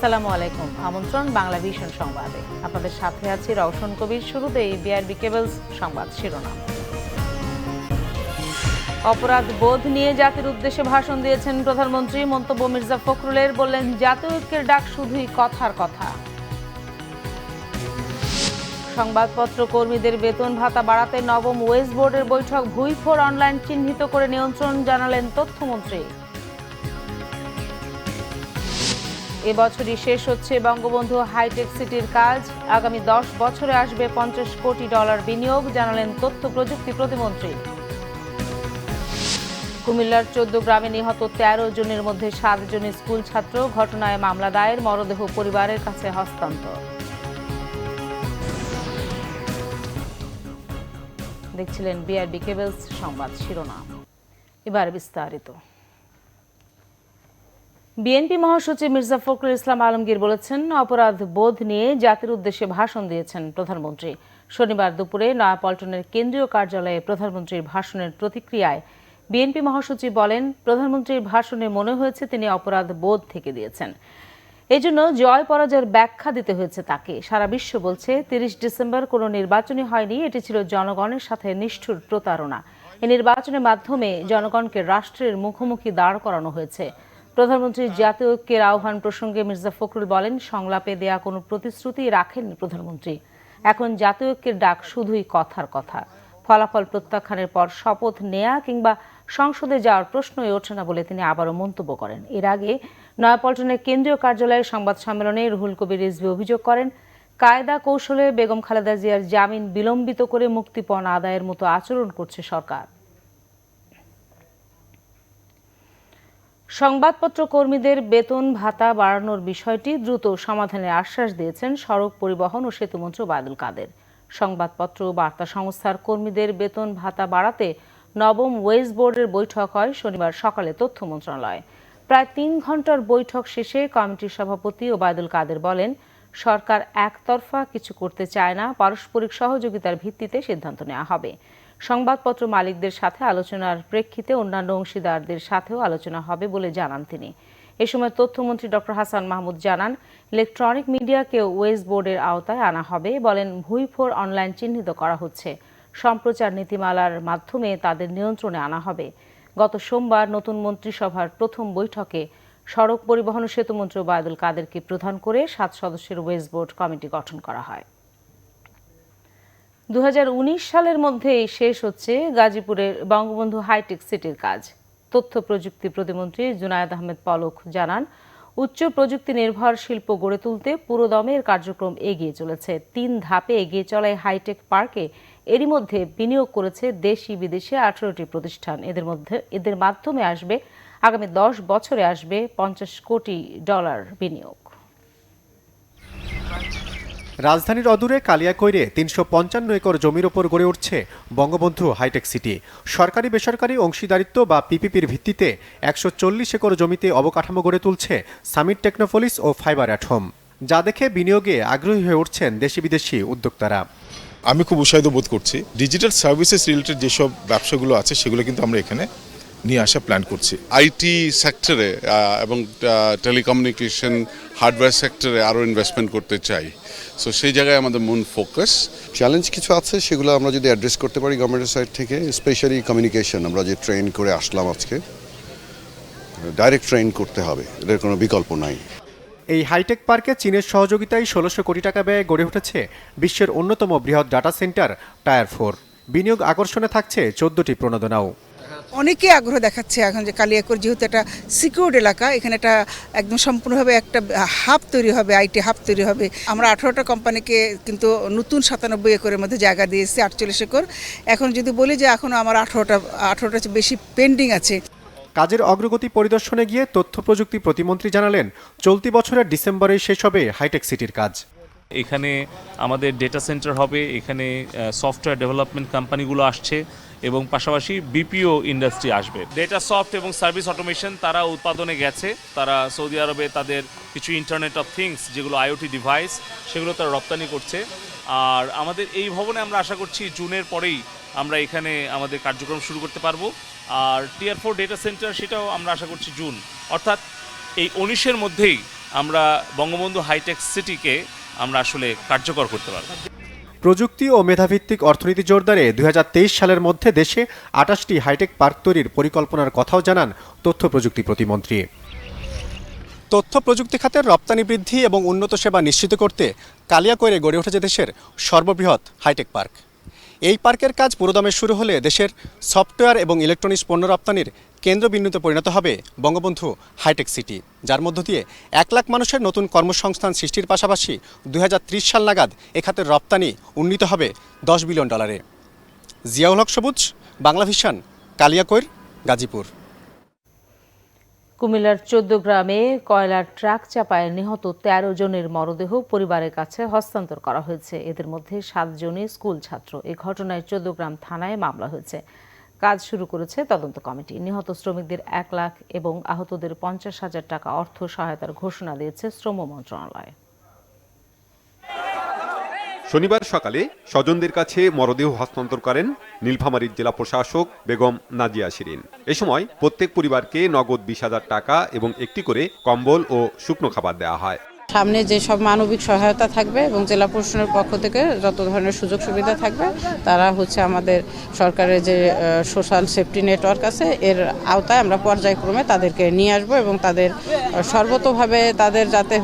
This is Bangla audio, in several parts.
আসসালামু আলাইকুম। আমন্ত্রণ বাংলা ভিশন সংবাদে। আপনাদের সাথে আছি রওশন কবির। শুরুতেই বিআরবি কেবলস সংবাদ শিরোনাম। অপরাধ বোধ নিয়ে জাতির উদ্দেশ্যে ভাষণ দিয়েছেন প্রধানমন্ত্রী। মন্তব্য মির্জা ফখরুলের, বললেন জাতীয় ঐক্যের ডাক শুধুই কথার কথা। সংবাদপত্র কর্মীদের বেতন ভাতা বাড়াতে নবম ওয়েজ বোর্ডের বৈঠক। ভুইফোর অনলাইন চিহ্নিত করে নিয়ন্ত্রণ জানালেন তথ্যমন্ত্রী। এবছরই শেষ হচ্ছে বঙ্গবন্ধু হাইটেক সিটির কাজ। আগামী 10 বছরে আসবে $50 কোটি বিনিয়োগ, জানালেন তথ্য প্রযুক্তি প্রতিমন্ত্রী। কুমিল্লার 14 গ্রামে নিহত 13 জনের মধ্যে 7 জন স্কুল ছাত্র। ঘটনায় মামলা দায়ের, মরদেহ পরিবারের কাছে হস্তান্তর। দেখছিলেন বিআরবি কেবলস সংবাদ শিরোনাম। এবার বিস্তারিত। বিএনপি মহাসচিব মির্জা ফখরুল ইসলাম আলমগীর বলেছেন, অপরাধ বোধ নিয়ে জাতির উদ্দেশ্যে ভাষণ দিয়েছেন প্রধানমন্ত্রী। শনিবার দুপুরে নয়াপল্টনের কেন্দ্রীয় কার্যালয়ে প্রধানমন্ত্রীর ভাষণের প্রতিক্রিয়ায় বিএনপি মহাসচিব বলেন, প্রধানমন্ত্রীর ভাষণে মনে হয়েছে তিনি অপরাধ বোধ থেকে দিয়েছেন। এজন্য জয় পরাজয়ের ব্যাখ্যা দিতে হয়েছে তাকে। সারা বিশ্ব বলছে 30 ডিসেম্বর কোনো নির্বাচনই হয়নি, এটি ছিল জনগণের সাথে নিষ্ঠুর প্রতারণা। এই নির্বাচনের মাধ্যমে জনগণকে রাষ্ট্রের মুখোমুখি দাঁড় করানো হয়েছে। প্রধানমন্ত্রীর জাতীয় ঐক্যের আহ্বান প্রসঙ্গে মির্জা ফখরুল বলেন, সংলাপে দেয়া কোনো প্রতিশ্রুতি রাখেননি প্রধানমন্ত্রী। এখন জাতীয় ঐক্যের ডাক শুধুই কথার কথা। ফলাফল প্রত্যাখ্যানের পর শপথ নেয়া কিংবা সংসদে যাওয়ার প্রশ্নই ওঠে না বলে তিনি আবারও মন্তব্য করেন। এর আগে নয়াপল্টনের কেন্দ্রীয় কার্যালয়ে সংবাদ সম্মেলনে রুহুল কবির রিজভী অভিযোগ করেন, কায়দা কৌশলে বেগম খালেদা জিয়ার জামিন বিলম্বিত করে মুক্তিপণ আদায়ের মতো আচরণ করছে সরকার। সংবাদপত্র কর্মীদের বেতন ভাতা বাড়ানোর বিষয়টি দ্রুত সমাধানের আশ্বাস দিয়েছেন সড়ক পরিবহন ও সেতুমন্ত্রী ওবায়দুল কাদের। সংবাদপত্র ও বার্তা সংস্থার কর্মীদের বেতন ভাতা বাড়াতে নবম ওয়েজ বোর্ডের বৈঠক হয় শনিবার সকালে তথ্য মন্ত্রণালয়ে। প্রায় 3 ঘন্টার বৈঠক শেষে কমিটির সভাপতি ওবায়দুল কাদের বলেন, সরকার একতরফা কিছু করতে চায় না, পারস্পরিক সহযোগিতার ভিত্তিতে সিদ্ধান্ত নেওয়া হবে। সংবাদপত্র মালিকদের সাথে আলোচনার প্রেক্ষিতে অন্যান্য অংশীদারদের সাথেও আলোচনা হবে বলে জানান তিনি। এ সময় তথ্যমন্ত্রী ডক্টর হাসান মাহমুদ জানান, ইলেকট্রনিক মিডিয়াকেও ওয়েজ বোর্ডের আওতায় আনা হবে। বলেন, ভুইফোর অনলাইন চিহ্নিত করা হচ্ছে, সম্প্রচার নীতিমালার মাধ্যমে তাদের নিয়ন্ত্রণে আনা হবে। গত সোমবার নতুন মন্ত্রিসভার প্রথম বৈঠকে সড়ক পরিবহন ও সেতুমন্ত্রী ওবায়দুল কাদেরকে প্রধান করে 7 সদস্যের ওয়েজ বোর্ড কমিটি গঠন করা হয়। 2019 সালের মধ্যেই শেষ হচ্ছে গাজীপুরের বঙ্গবন্ধু হাইটেক সিটির কাজ। তথ্য প্রযুক্তি প্রতিমন্ত্রী জুনায়েদ আহমেদ পলক জানান, উচ্চ প্রযুক্তি নির্ভর শিল্প গড়ে তুলতে পুরোদমের কার্যক্রম এগিয়ে চলেছে। 3 ধাপে এগিয়ে চলায় হাইটেক পার্কে এরই মধ্যে বিনিয়োগ করেছে দেশি বিদেশি 18টি প্রতিষ্ঠান। এদের মাধ্যমে আসবে আগামী 10 বছরে আসবে $50 কোটি বিনিয়োগ। রাজধানীর অদূরে কালিয়াকৈরে 355 একর জমির ওপর গড়ে উঠছে বঙ্গবন্ধু হাইটেক সিটি। সরকারি বেসরকারি অংশীদারিত্ব বা পিপিপির ভিত্তিতে 140 একর জমিতে অবকাঠামো গড়ে তুলছে সামিট টেকনোপলিস ও ফাইবার অ্যাট হোম, যা দেখে বিনিয়োগে আগ্রহী হয়ে উঠছেন দেশি বিদেশি উদ্যোক্তারা। আমি খুব উৎসাহিত বোধ করছি। ডিজিটাল সার্ভিসেস রিলেটেড যেসব ব্যবসাগুলো আছে সেগুলো কিন্তু আমরা এখানে নিয়ে আসা প্ল্যান করছি। আইটি সেক্টরে এবং টেলিকমিউনিকেশন হার্ডওয়্যার সেক্টরে আরও ইনভেস্টমেন্ট করতে চাই। সো সেই জায়গায় আমাদের মূল ফোকাস। চ্যালেঞ্জ কিছু আছে, সেগুলো আমরা যদি অ্যাড্রেস করতে পারি গভর্নমেন্টের সাইড থেকে, স্পেশালি কমিউনিকেশন। আমরা যে ট্রেন করে আসলাম আজকে, ডাইরেক্ট ট্রেন করতে হবে, এর কোনো বিকল্প নাই। এই হাইটেক পার্কে চীনের সহযোগিতায় 1600 কোটি টাকা ব্যয়ে গড়ে উঠেছে বিশ্বের অন্যতম বৃহৎ ডাটা সেন্টার টায়ার 4। বিনিয়োগ আকর্ষণে থাকছে 14টি প্রণোদনাও। অনেকে আগ্রহ দেখাচ্ছে এখন যে কালিয়াকৈর যেহেতু একটা সিকিউরড এলাকা, এখানে একটা একদম সম্পূর্ণভাবে একটা হাব তৈরি হবে, আইটি হাব তৈরি হবে। আমরা 18টা কোম্পানিকে কিন্তু নতুন 97 একরের মধ্যে জায়গা দিয়েছি, 48 একর। এখন যদি বলি যে এখনও আমার 18টা বেশি পেন্ডিং আছে। কাজের অগ্রগতি পরিদর্শনে গিয়ে তথ্য প্রযুক্তি প্রতিমন্ত্রী জানালেন, চলতি বছরের ডিসেম্বরেই শেষ হবে হাইটেক সিটির কাজ। এখানে আমাদের ডেটা সেন্টার হবে, এখানে সফটওয়্যার ডেভেলপমেন্ট কোম্পানিগুলো আসছে এবং পাশাপাশি বিপিও ইন্ডাস্ট্রি আসবে। ডেটা সফট এবং সার্ভিস অটোমেশন তারা উৎপাদনে গেছে। তারা সৌদি আরবে তাদের কিছু ইন্টারনেট অফ থিংস যেগুলো আইওটি ডিভাইস সেগুলো তারা রপ্তানি করছে। আর আমাদের এই ভবনে আমরা আশা করছি জুনের পরেই আমরা এখানে আমাদের কার্যক্রম শুরু করতে পারবো। আর টিয়ার 4 ডেটা সেন্টার সেটাও আমরা আশা করছি জুন, অর্থাৎ এই 19-এর মধ্যেই আমরা বঙ্গবন্ধু হাইটেক সিটিকে আমরা আসলে কার্যকর করতে পারব। প্রযুক্তি ও মেধাভিত্তিক অর্থনীতি জোরদারে 2023 সালের মধ্যে দেশে 28টি হাইটেক পার্ক তৈরির পরিকল্পনার কথাও জানান তথ্য প্রযুক্তি প্রতিমন্ত্রী। তথ্য প্রযুক্তি খাতের রপ্তানি বৃদ্ধি এবং উন্নত সেবা নিশ্চিত করতে কালিয়াকৈরে গড়ে উঠেছে দেশের সর্ববৃহৎ হাইটেক পার্ক। এই পার্কের কাজ পুরোদমে শুরু হলে দেশের সফটওয়্যার এবং ইলেকট্রনিক্স পণ্য রপ্তানির কেন্দ্রবিন্দুতে পরিণত হবে বঙ্গবন্ধু হাইটেক সিটি, যার মধ্য দিয়ে 1 লাখ মানুষের নতুন কর্মসংস্থান সৃষ্টির পাশাপাশি 2030 সাল নাগাদ এ খাতের রপ্তানি উন্নীত হবে $10 বিলিয়ন। জিয়াউল হক সবুজ, বাংলা ভিশন, কালিয়াকৈর, গাজীপুর। কুমিল্লার 14 গ্রামে কয়লার ট্রাক চাপায় নিহত 13 জনের মরদেহ পরিবারের কাছে হস্তান্তর করা হয়েছে। এদের মধ্যে 7 জনই স্কুল ছাত্র। এই ঘটনায় 14 গ্রাম থানায় মামলা হয়েছে। কাজ শুরু করেছে তদন্ত কমিটি। নিহত শ্রমিকদের 1 লাখ এবং আহতদের 50,000 টাকা অর্থ সহায়তার ঘোষণা দিয়েছে শ্রম মন্ত্রণালয়। শনিবার সকালে স্বজনদের কাছে মরদেহ হস্তান্তর করেন নীলফামারীর জেলা প্রশাসক বেগম নাজিয়া শিরিন। এ সময় প্রত্যেক পরিবারকে নগদ 20,000 টাকা এবং একটি করে কম্বল ও শুকনো খাবার দেওয়া হয়। সামনে যে সব মানবিক সহায়তা থাকবে এবং জেলা প্রশাসনের পক্ষ থেকে যত ধরনের সুযোগ সুবিধা থাকবে তারা আমাদের সরকারের যে সোশ্যাল সেফটি নেটওয়ার্ক আছে এর আওতায় আমরা পর্যায়ক্রমে তাদেরকে নিয়ে আসবো এবং তাদের সর্বতোভাবে তাদের যাতে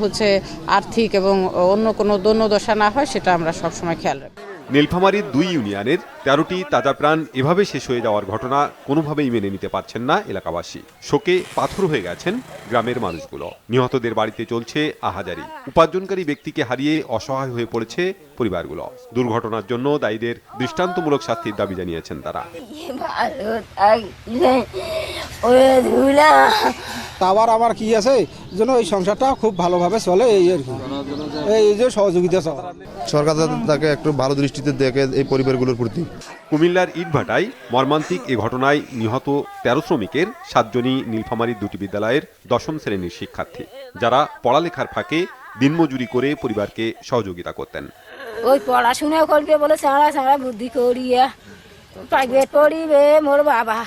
আর্থিক এবং অন্য কোনো দৈন্যদশা না হয় সেটা আমরা সবসময় খেয়াল রাখবো। নীলফামারীর 2 ইউনিয়নের 13টি তাজা প্রাণ এভাবে শেষ হয়ে যাওয়ার ঘটনা কোনোভাবেই মেনে নিতে পারছেন না এলাকাবাসী। শোকে পাথর হয়ে গেছেন গ্রামের মানুষগুলো। নিহতদের বাড়িতে চলছে আহাজারি। উপার্জনকারী ব্যক্তিকে হারিয়ে অসহায় হয়ে পড়েছে পরিবারগুলো। দুর্ঘটনার জন্য দায়ীদের দৃষ্টান্তমূলক শাস্তির দাবি জানিয়েছেন তারা। তাবার আবার কি আছে যেন এই সংসারটা খুব ভালোভাবে চলে, এই আর কি এই যে সহযোগিতা সরকার তাকে একটু ভালো দৃষ্টিতে দেখে এই পরিবারগুলোর প্রতি। কুমিল্লার ইটভাটায় মর্মান্তিক এ ঘটনায় নিহত 13 শ্রমিকের 7 জনই নীলফামারীর 2টি বিদ্যালয়ের 10ম শ্রেণীর শিক্ষার্থী, যারা পড়ালেখার ফাঁকে দিনমজুরি করে পরিবারকে সহযোগিতা করতেন। ওই পড়াশোনা করবে বলে সারা সারা বুদ্ধি করিয়া প্রাইভেট পড়িবে মোর বাবা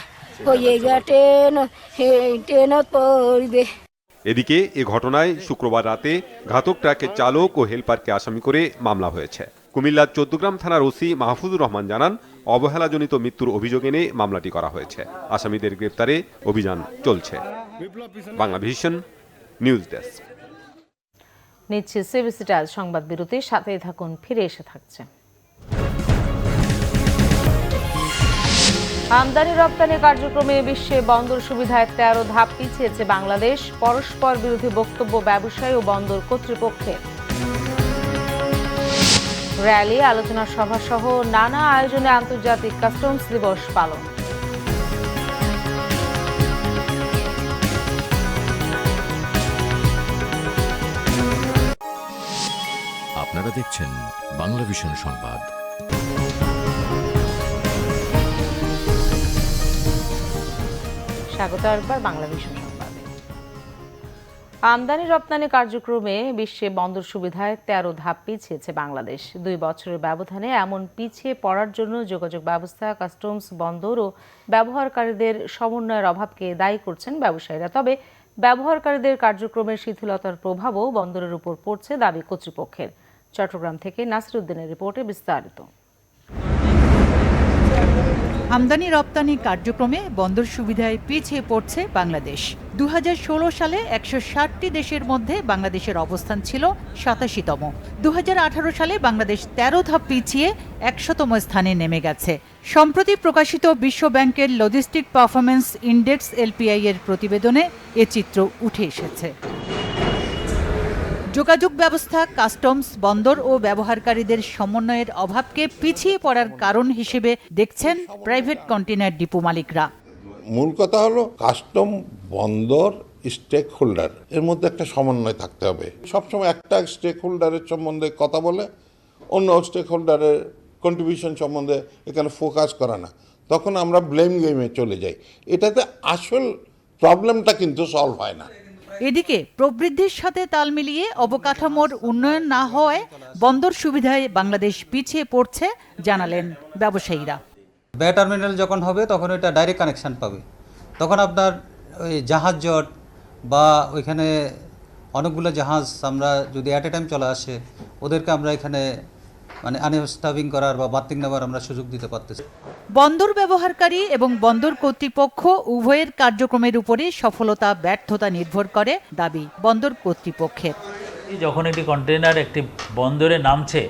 পড়িবে। এদিকে এ ঘটনায় শুক্রবার রাতে ঘাতক ট্রাকের চালক ও হেলপারকে আসামি করে মামলা হয়েছে। কুমিল্লার 14 গ্রাম থানার ওসি মাহফুজুর রহমান জানান, অবহেলাজনিত মৃত্যুর অভিযোগ এনে মামলাটি করা হয়েছে। আসামিদের গ্রেপ্তারে অভিযান চলছে। Bangla vision news desk. নিচ্ছে সিবিসি টাইলস সংবাদ বিরতি, সাথেই থাকুন, ফিরে এসে থাকছে। আমদানি রপ্তানি কার্যক্রমে বিশ্বে বন্দর সুবিধায় 13 ধাপ পিছিয়েছে বাংলাদেশ। পরস্পর বিরোধী বক্তব্য ব্যবসায়ী ও বন্দর কর্তৃপক্ষের। র্যালি, আলোচনা সভা সহ নানা আয়োজনে আন্তর্জাতিক কাস্টমস দিবস পালন। আপনারা দেখছেন বাংলা ভিশন সংবাদ। স্বাগত একবার বাংলা ভিশন সংবাদে। আমদানি রপ্তানি কার্যক্রমে বিশ্বে বন্দর সুবিধায় 13 ধাপ পিছিয়েছে বাংলাদেশ। 2 বছরের ব্যবধানে এমন পিছিয়ে পড়ার জন্য যোগাযোগ ব্যবস্থা, কাস্টমস, বন্দর ও ব্যবহারকারীদের সমন্বয়ের অভাবকে দায়ী করছেন ব্যবসায়ীরা। তবে ব্যবহারকারীদের কার্যক্রমের শিথিলতার প্রভাবও বন্দরের উপর পড়ছে দাবি কর্তৃপক্ষের। চট্টগ্রাম থেকে নাসিরউদ্দিনের রিপোর্টে বিস্তারিত। আমদানি রপ্তানি কার্যক্রমে বন্দর সুবিধায় পিছিয়ে পড়ছে বাংলাদেশ। 2016 সালে 160টি দেশের মধ্যে বাংলাদেশের অবস্থান ছিল 87তম। 2018 সালে বাংলাদেশ 13 ধাপ পিছিয়ে 100তম স্থানে নেমে গেছে। সম্প্রতি প্রকাশিত বিশ্ব ব্যাংকের লজিস্টিক পারফরমেন্স ইন্ডেক্স LPI এর প্রতিবেদনে এ চিত্র উঠে এসেছে। যোগাযোগ ব্যবস্থা, কাস্টমস, বন্দর ও ব্যবহারকারীদের সমন্বয়ের অভাবকে পিছিয়ে পড়ার কারণ হিসেবে দেখছেন প্রাইভেট কন্টেইনার ডিপো মালিকরা। মূল কথা হলো কাস্টম, বন্দর, স্টেক হোল্ডার এর মধ্যে একটা সমন্বয় থাকতে হবে। সবসময় একটা স্টেক হোল্ডারের সম্বন্ধে কথা বলে অন্য স্টেক হোল্ডারের কন্ট্রিবিউশন সম্বন্ধে এখানে ফোকাস করা না, তখন আমরা ব্লেম গেমে চলে যাই। এটাতে আসল প্রবলেমটা কিন্তু সলভ হয় না। এদিকে প্রবৃদ্ধির সাথে তাল মিলিয়ে অবকাঠামোর উন্নয়ন না হওয়ায় বন্দর সুবিধায় বাংলাদেশ পিছিয়ে পড়ছে জানালেন ব্যবসায়ীরা। বে টার্মিনাল যখন হবে তখন ওইটা ডাইরেক্ট কানেকশন পাবে, তখন আপনার ওই জাহাজ জট বা ওইখানে অনেকগুলো জাহাজ আমরা যদি অ্যাট এ টাইম চলে আসে ওদেরকে আমরা এখানে মানে আনস্টাফিং করার বা বার্থিং নেওয়ার আমরা সুযোগ দিতে পারতেছি। বন্দর ব্যবহারকারী এবং বন্দর কর্তৃপক্ষ উভয়ের কার্যক্রমের উপরে সফলতা ব্যর্থতা নির্ভর করে দাবি বন্দর কর্তৃপক্ষের। যখন একটি কন্টেনার একটি বন্দরে নামছে,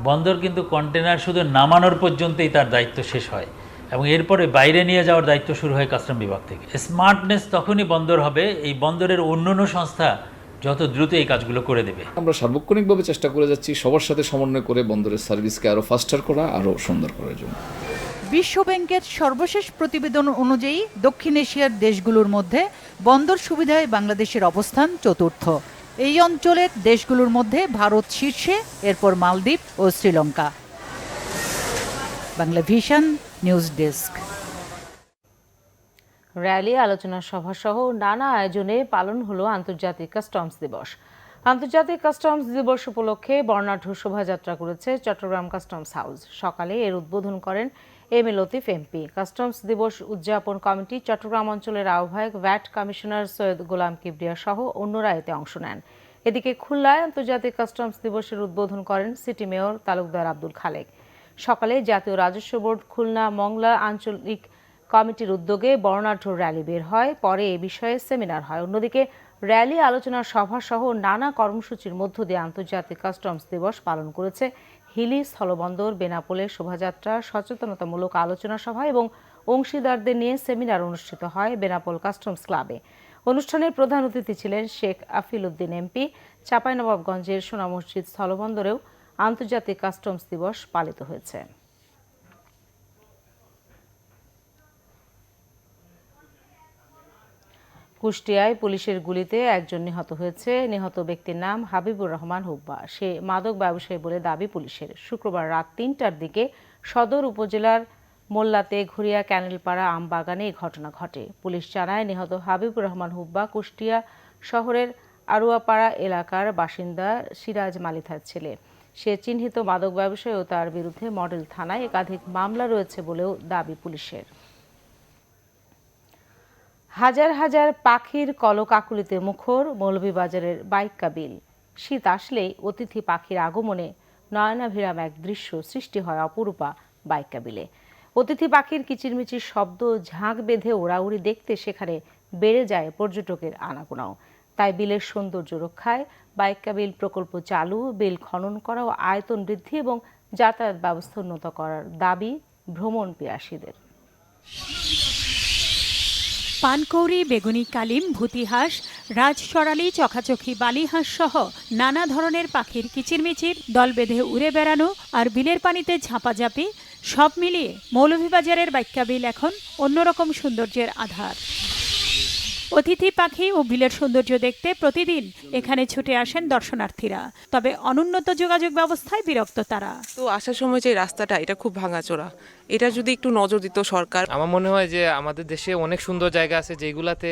বন্দর কিন্তু কন্টেনার শুধু নামানোর পর্যন্তই তার দায়িত্ব শেষ হয় এবং এরপরে বাইরে নিয়ে যাওয়ার দায়িত্ব শুরু হয় কাস্টম বিভাগ থেকে। স্মার্টনেস তখনই বন্দর হবে এই বন্দরের অন্যান্য সংস্থা যত দ্রুত এই কাজগুলো করে দেবে। আমরা সার্বক্ষণিকভাবে চেষ্টা করে যাচ্ছি সবার সাথে সমন্বয় করে বন্দরের সার্ভিসকে আরও ফাস্টার করা, আরও সুন্দর করার জন্য। বিশ্ব ব্যাংকের সর্বশেষ প্রতিবেদন অনুযায়ী দক্ষিণ এশিয়ার দেশগুলোর মধ্যে বন্দর সুবিধায় বাংলাদেশের অবস্থান চতুর্থ। এই অঞ্চলের দেশগুলোর মধ্যে ভারত শীর্ষে, এরপর মালদ্বীপ ও Sri Lanka. Bangla vision news desk. Rally, আলোচনা সভা সহ নানা আয়োজনে পালন হলো আন্তর্জাতিক কাস্টমস দিবস। আন্তর্জাতিক কাস্টমস দিবস উপলক্ষে বর্ণাঢ্য শোভাযাত্রা করেছে চট্টগ্রাম কাস্টমস হাউস। সকালে এর উদ্বোধন করেন M A Latif MP. Customs দিবস উদযাপন কমিটি, চট্টগ্রাম অঞ্চলের আহ্বায়ক ভ্যাট কমিশনার সৈয়দ গোলাম কিবরিয়া সহ অন্যরা এতে অংশ নেন। এদিকে খুলনায় আন্তর্জাতিক কাস্টমস দিবসের উদ্বোধন করেন সিটি মেয়র তালুকদার আব্দুল খালেক। সকালে জাতীয় রাজস্ব বোর্ড খুলনা মংলা আঞ্চলিক কমিটির উদ্যোগে বর্ণাঢ্য র্যালি বের হয়, পরে এ বিষয়ে সেমিনার হয়। অন্যদিকে র্যালি, আলোচনা সভা সহ নানা কর্মসূচির মধ্য দিয়ে আন্তর্জাতিক কাস্টমস দিবস পালন করেছে হিলি স্থলবন্দর। বেনাপোলে শোভাযাত্রা, সচেতনতামূলক আলোচনা সভা এবং অংশীদারদের নিয়ে সেমিনার অনুষ্ঠিত হয় বেনাপোল কাস্টমস ক্লাবে। অনুষ্ঠানের প্রধান অতিথি ছিলেন শেখ আফিল উদ্দিন এমপি। চাঁপাইনবাবগঞ্জের সোনা মসজিদ স্থলবন্দরেও আন্তর্জাতিক কাস্টমস দিবস পালিত হয়েছে। কুষ্টিয়ায় পুলিশের গুলিতে একজন নিহত হয়েছে। নিহত ব্যক্তির নাম হাবিবুর রহমান হুব্বা। সে মাদক ব্যবসায়ী বলে দাবি পুলিশের। শুক্রবার রাত ৩টার দিকে সদর উপজেলার মোল্লাতে ঘুরিয়া ক্যানেলপাড়া আমবাগানে এই ঘটনা ঘটে। পুলিশ জানায়, নিহত হাবিবুর রহমান হুব্বা কুষ্টিয়া শহরের আরুয়াপাড়া এলাকার বাসিন্দা সিরাজ মালিথার ছেলে। সে চিহ্নিত মাদক ব্যবসায়ী ও তার বিরুদ্ধে মডেল থানায় একাধিক মামলা রয়েছে বলেও দাবি পুলিশের। হাজার হাজার পাখির কলকাকুলিতে মুখর মৌলভীবাজারের বাইক্কা বিল। শীত আসলেই অতিথি পাখির আগমনে নয়নাভিরাম এক দৃশ্য সৃষ্টি হয় অপরূপা বাইক্কা বিলে। অতিথি পাখির কিচিরমিচির শব্দ, ঝাঁক বেঁধে ওড়াউড়ি দেখতে সেখানে বেড়ে যায় পর্যটকের আনাগোনাও। তাই বিলের সৌন্দর্য রক্ষায় বাইক্কা বিল প্রকল্প চালু, বিল খনন করা ও আয়তন বৃদ্ধি এবং যাতায়াত ব্যবস্থা উন্নত করার দাবি ভ্রমণ পিয়াসীদের। পানকৌড়ি, বেগুনি কালিম, ভূতিহাঁস, রাজসরালি, চখাচখি বালিহাঁস সহ নানা ধরনের পাখির কিচিরমিচির, দল বেঁধে উড়ে বেড়ানো আর বিলের পানিতে ঝাঁপাঝাঁপি সব মিলিয়ে মৌলভীবাজারের বাইক্কা বিল এখন অন্যরকম সৌন্দর্যের আধার। অতিথি পাখি ও বিলের সৌন্দর্য দেখতে প্রতিদিন এখানে ছুটে আসেন দর্শনার্থীরা। তবে অনুন্নত যোগাযোগ ব্যবস্থায় বিরক্ত তারা। তো আসার সময় যে রাস্তাটা, এটা খুব ভাঙাচোরা, এটা যদি একটু নজর দিত সরকার। আমার মনে হয় যে আমাদের দেশে অনেক সুন্দর জায়গা আছে যেগুলাতে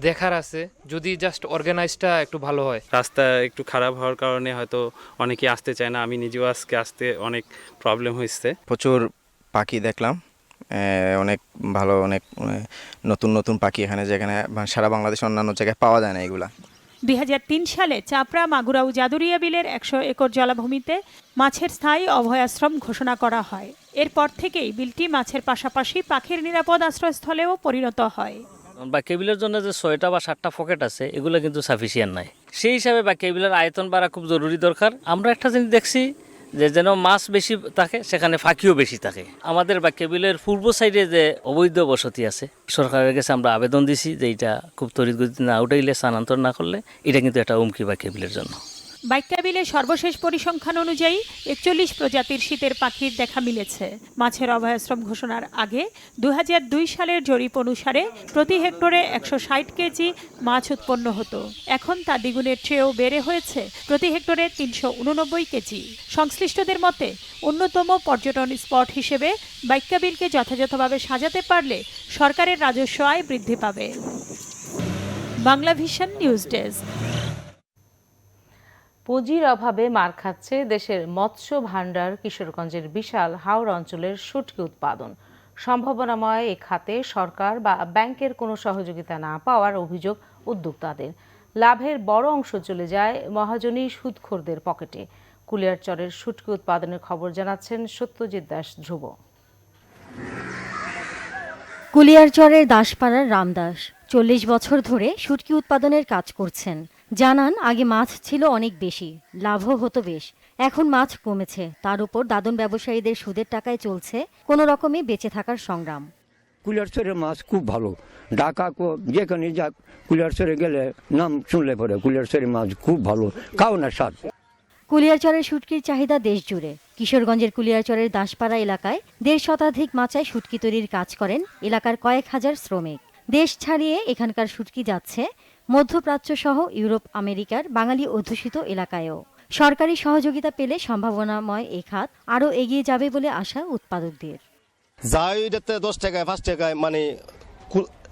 দেখার আছে, যদি জাস্ট অর্গানাইজটা একটু ভালো হয়। রাস্তা একটু খারাপ হওয়ার কারণে হয়তো অনেকে আসতে চায় না। আমি নিজেও আজকে আসতে অনেক প্রবলেম হয়েছে। প্রচুর পাখি দেখলাম, অনেক ভালো, অনেক নতুন নতুন পাখি এখানে, যেখানে সারা বাংলাদেশ অন্যান্য জায়গায় পাওয়া যায় না এগুলা। 2003 সালে চাপড়া, মাগুরা ও জাদুরিয়া বিলের 100 একর জলাভূমিতে মাছের স্থায়ী অভয়াশ্রম ঘোষণা করা হয়। এরপর থেকেই বিলটি মাছের পাশাপাশি পাখির নিরাপদ আশ্রয়স্থলেও পরিণত হয়। বা কেবিলের জন্য যে 6টা বা 7টা পকেট আছে, এগুলো কিন্তু সাফিসিয়েন্ট নাই। সেই হিসাবে বা কেবিলের আয়তন বাড়া খুব জরুরি দরকার। আমরা একটা জিনিস দেখছি যে যেন মাছ বেশি থাকে, সেখানে ফাঁকিও বেশি থাকে। আমাদের বা কেবিলের পূর্ব সাইডে যে অবৈধ বসতি আছে, সরকারের কাছে আমরা আবেদন দিছি যে এটা খুব তড়িৎগতিতে না উঠাইলে, স্থানান্তর না করলে এটা কিন্তু একটা হুমকি বা কেবিলের জন্য। বাইক্কা বিলে সর্বশেষ পরিসংখ্যান অনুযায়ী 41 প্রজাতির শীতের পাখির দেখা মিলেছে। মাছের অভয়াশ্রম ঘোষণার আগে 2002 সালের জরিপ অনুসারে প্রতি হেক্টরে 160 কেজি মাছ উৎপন্ন হতো। এখন তা দ্বিগুণের চেয়েও বেড়ে হয়েছে প্রতি হেক্টরে 389 কেজি। সংশ্লিষ্টদের মতে অন্যতম পর্যটন স্পট হিসেবে বাইক্কা বিলকে যথাযথভাবে সাজাতে পারলে সরকারের রাজস্ব আয় বৃদ্ধি পাবে। Bangla vision news desk. পুঁজির অভাবে মার খাচ্ছে দেশের মৎস্য ভাণ্ডার কিশোরগঞ্জের বিশাল হাওড় অঞ্চলের শুটকি উৎপাদন। সম্ভাবনাময় এ খাতে সরকার বা ব্যাংকের কোনো সহযোগিতা না পাওয়ার অভিযোগ উদ্যোক্তাদের। লাভের বড় অংশ চলে যায় মহাজনী সুদখোরদের পকেটে। কুলিয়ারচরের শুটকি উৎপাদনের খবর জানাচ্ছেন সত্যজিৎ দাস ধ্রুব। কুলিয়ারচরের দাসপাড়ার রামদাস 40 বছর ধরে শুটকি উৎপাদনের কাজ করছেন। জানান, আগে মাছ ছিল অনেক বেশি, লাভও হতো বেশ। এখন মাছ কমেছে, তার উপর দাদন ব্যবসায়ীদের সুদের টাকায় চলছে কোনো রকমে বেঁচে থাকার সংগ্রাম। কুলিয়ারচরের মাছ খুব ভালো, ঢাকা যেখানে যাক কুলিয়ারচরে গেলে নাম শুনলে পরে কুলিয়ারচরের মাছ খুব ভালো, খাও না স্বাদ। কুলিয়ারচরের শুটকির চাহিদা দেশ জুড়ে। কিশোরগঞ্জের কুলিয়ারচরের দাসপাড়া এলাকায় 1.5 শতাধিক মাচায় শুটকি তৈরির কাজ করেন এলাকার কয়েক হাজার শ্রমিক। দেশ ছাড়িয়ে এখানকার শুটকি যাচ্ছে মধ্যপ্রাচ্য সহ ইউরোপ, আমেরিকার বাঙালি অধ্যুষিত এলাকায়ও। সরকারি সহযোগিতা পেলে সম্ভাবনাময় এ খাত আরও এগিয়ে যাবে বলে আশা উৎপাদকদের। যাই 10 টাকায় 5 টাকায় মানে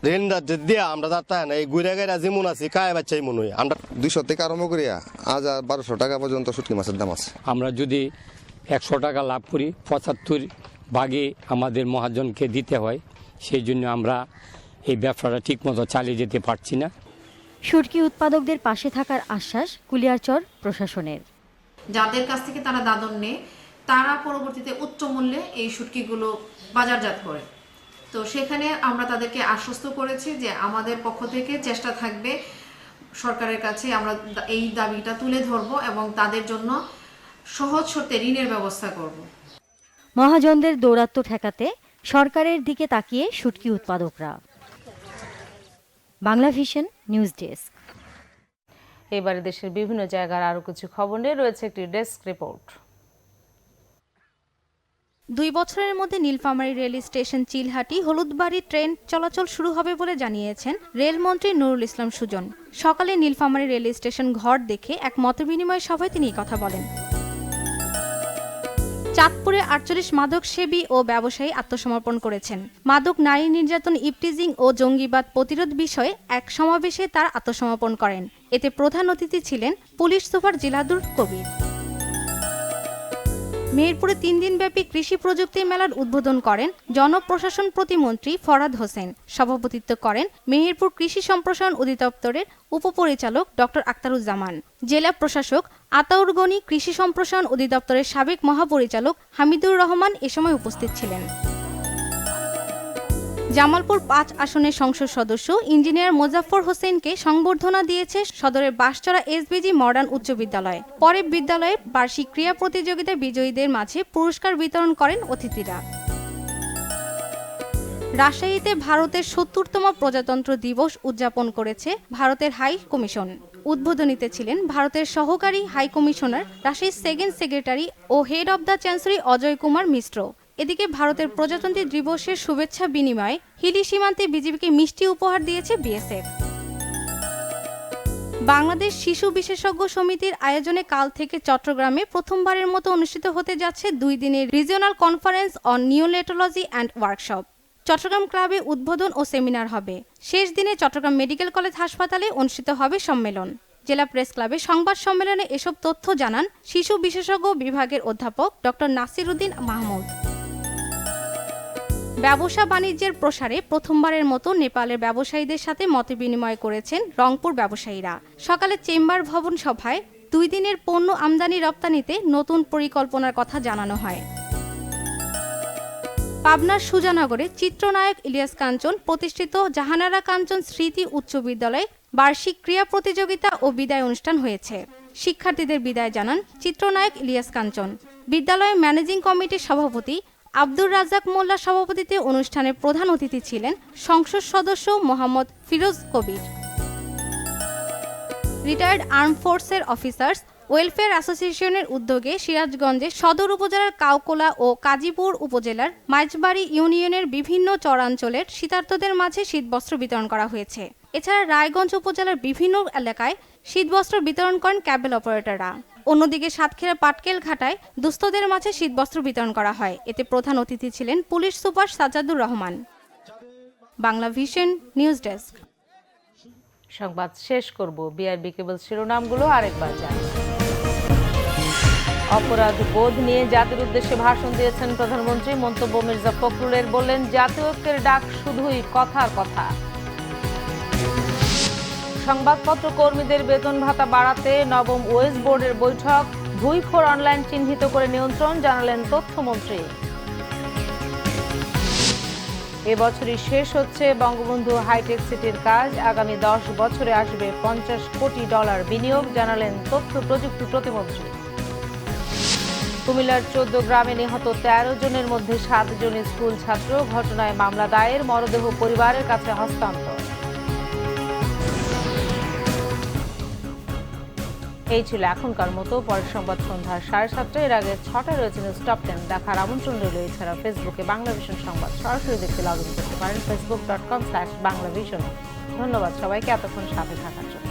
রেন্ডার দিয়া আমরা যাতা না এই গুড়া গাড়া যেমন আছে কায় বাচ্চাই মনে হয় আমরা 200 থেকে আরম্ভ করিয়া 1200 টাকা পর্যন্ত শুটকি মাছের দাম আছে। আমরা যদি 100 টাকা লাভ করি 75 ভাগে আমাদের মহাজনকে দিতে হয়, সেই জন্য আমরা এই ব্যবসাটা ঠিকমতো চালিয়ে যেতে পারছি না। শুটকি উৎপাদকদের পাশে থাকার আশ্বাস কুলিয়ারচর প্রশাসনের। যাদের কাছ থেকে তারা দাদন নেয় তারা পরবর্তীতে উচ্চ মূল্যে এই শুটকিগুলো বাজারজাত করে। তো সেখানে আমরা তাদেরকে আশ্বস্ত করেছি যে আমাদের পক্ষ থেকে চেষ্টা থাকবে সরকারের কাছে আমরা এই দাবিটা তুলে ধরব এবং তাদের জন্য সহজ শর্তে ঋণের ব্যবস্থা করব। মহাজনদের দৌরাত্ম্য ঠেকাতে সরকারের দিকে তাকিয়ে শুটকি উৎপাদকরা। Bangla vision news desk. এবারে দেশের বিভিন্ন জায়গার আরো কিছু খবর নিয়ে রয়েছে একটি ডেস্ক রিপোর্ট। 2 বছরের মধ্যে Nilphamari rail station Chilahati Haludbari train চলাচল শুরু হবে বলে জানিয়েছেন রেলমন্ত্রী নুরুল ইসলাম সুজন। সকালে নীলফামারী রেল স্টেশন ঘর দেখে এক মতবিনিময় সভায় তিনি কথা বলেন। চাঁদপুরে 48 মাদক সেবী ও ব্যবসায়ী আত্মসমর্পণ করেছেন। মাদক, নারী নির্যাতন, ইভটিজিং ও জঙ্গিবাদ প্রতিরোধ বিষয়ে এক সমাবেশে তারা আত্মসমর্পণ করেন। এতে প্রধান অতিথি ছিলেন পুলিশ সুপার জিলাদুল কবির। মেহেরপুরে 3 দিনব্যাপী কৃষি প্রযুক্তি মেলার উদ্বোধন করেন জনপ্রশাসন প্রতিমন্ত্রী ফরহাদ হোসেন। সভাপতিত্ব করেন মেহেরপুর কৃষি সম্প্রসারণ অধিদপ্তরের উপপরিচালক ডক্টর আক্তারুজ্জামান। জেলা প্রশাসক আতাউর গনি, কৃষি সম্প্রসারণ অধিদপ্তরের সাবেক মহাপরিচালক হামিদুর রহমান এ সময় উপস্থিত ছিলেন। জামালপুর 5 আসনের সংসদ সদস্য ইঞ্জিনিয়ার মোজাফফর হোসেনকে সংবর্ধনা দিয়েছে সদরের বাঁশচড়া এসবিজি মডার্ন উচ্চ বিদ্যালয়। পরে বিদ্যালয়ের বার্ষিক ক্রীড়া প্রতিযোগিতা বিজয়ীদের মাঝে পুরস্কার বিতরণ করেন অতিথিরা। রাজশাহীতে ভারতের ৭০তম প্রজাতন্ত্র দিবস উদযাপন করেছে ভারতের হাই কমিশন। উদ্বোধনীতে ছিলেন ভারতের সহকারী high commissioner, Rajshahi second secretary ও head of the chancellery Ajay Kumar Mishra. এদিকে ভারতের প্রজাতন্ত্র দিবসের শুভেচ্ছা বিনিময়ে হিলি সীমান্তে বিজিবিকে মিষ্টি উপহার দিয়েছে বিএসএফ। বাংলাদেশ শিশু বিশেষজ্ঞ সমিতির আয়োজনে কাল থেকে চট্টগ্রামে প্রথমবারের মতো অনুষ্ঠিত হতে যাচ্ছে 2 দিনের regional conference on neonatology and workshop. Chittagong ক্লাবে উদ্বোধন ও সেমিনার হবে। শেষ দিনে চট্টগ্রাম মেডিকেল কলেজ হাসপাতালে অনুষ্ঠিত হবে সম্মেলন। জেলা প্রেস ক্লাবে সংবাদ সম্মেলনে এসব তথ্য জানান শিশু বিশেষজ্ঞ বিভাগের অধ্যাপক ডক্টর নাসির উদ্দিন মাহমুদ। ব্যবসা বাণিজ্যের প্রসারে প্রথমবারের মতো নেপালের ব্যবসায়ীদের সাথে মতবিনিময় করেছেন রংপুর ব্যবসায়ীরা। সকালে চেম্বার ভবন সভায় 2 দিনের পণ্য আমদানি রপ্তানিতে নতুন পরিকল্পনার কথা জানানো হয়। পাবনার সুজানগরে চিত্রনায়ক ইলিয়াস কাঞ্চন প্রতিষ্ঠিত জাহানারা কাঞ্চন স্মৃতি উচ্চ বিদ্যালয়ে বার্ষিক ক্রীড়া প্রতিযোগিতা ও বিদায় অনুষ্ঠান হয়েছে। শিক্ষার্থীদের বিদায় জানান চিত্রনায়ক ইলিয়াস কাঞ্চন। বিদ্যালয়ের ম্যানেজিং কমিটির সভাপতি আব্দুর রাজ্জাক মোল্লা সভাপতিত্বে অনুষ্ঠানে প্রধান অতিথি ছিলেন সংসদ সদস্য মোহাম্মদ ফিরোজ কবির। রিটায়ার্ড আর্ম ফোর্সের অফিসার্স ওয়েলফেয়ার অ্যাসোসিয়েশনের উদ্যোগে সিরাজগঞ্জে সদর উপজেলার কাউকোলা ও কাজীপুর উপজেলার মাইজবাড়ি ইউনিয়নের বিভিন্ন চরাঞ্চলের শীতার্তদের মাঝে শীতবস্ত্র বিতরণ করা হয়েছে। এছাড়া রায়গঞ্জ উপজেলার বিভিন্ন এলাকায় শীতবস্ত্র বিতরণ করেন ক্যাবেল অপারেটররা। অন্যদিকে সাতক্ষীরা পাটকেল ঘাটায় দুস্থদের মাঝে শীতবস্ত্র বিতরণ করা হয়। এতে প্রধান অতিথি ছিলেন police super Sajjadur Rahman. Bangla vision news desk. সংবাদ শেষ করব বিআরবি কেবল শিরোনামগুলো আরেকবার জানি। অপরাধ বোধ নিয়ে জাতির উদ্দেশ্যে ভাষণ দিয়েছেন প্রধানমন্ত্রী। মন্তব্য মির্জা ফখরুলের, বললেন জাতীয় ঐক্যের ডাক শুধুই কথার কথা। সংবাদপত্র কর্মীদের বেতন ভাতা বাড়াতে নবম ওয়েস বোর্ডের বৈঠক, ভুইখোর অনলাইন চিহ্নিত করে নিয়ন্ত্রণ, জানালেন তথ্যমন্ত্রী। এবছরই শেষ হচ্ছে বঙ্গবন্ধু হাইটেক সিটির কাজ, আগামী 10 বছরে আসবে $50 কোটি বিনিয়োগ, জানালেন তথ্য প্রযুক্তি প্রতিমন্ত্রী। কুমিল্লার 14 গ্রামে নিহত 13 জনের মধ্যে 7 জন স্কুল ছাত্র, ঘটনায় মামলা দায়ের, মরদেহ পরিবারের কাছে হস্তান্তর। এই ছিল এখনকার মতো। পরের সংবাদ সন্ধ্যা 7:30। এর আগে 6টায় রয়েছে নিউজ টপ 10 দেখার আমন্ত্রণ রইল। এছাড়া ফেসবুকে বাংলাভিশন সংবাদ সরাসরি দেখতে লগ ইন করতে পারেন facebook.com/বাংলাভিশন। ধন্যবাদ সবাইকে এতক্ষণ সাথে থাকার জন্য।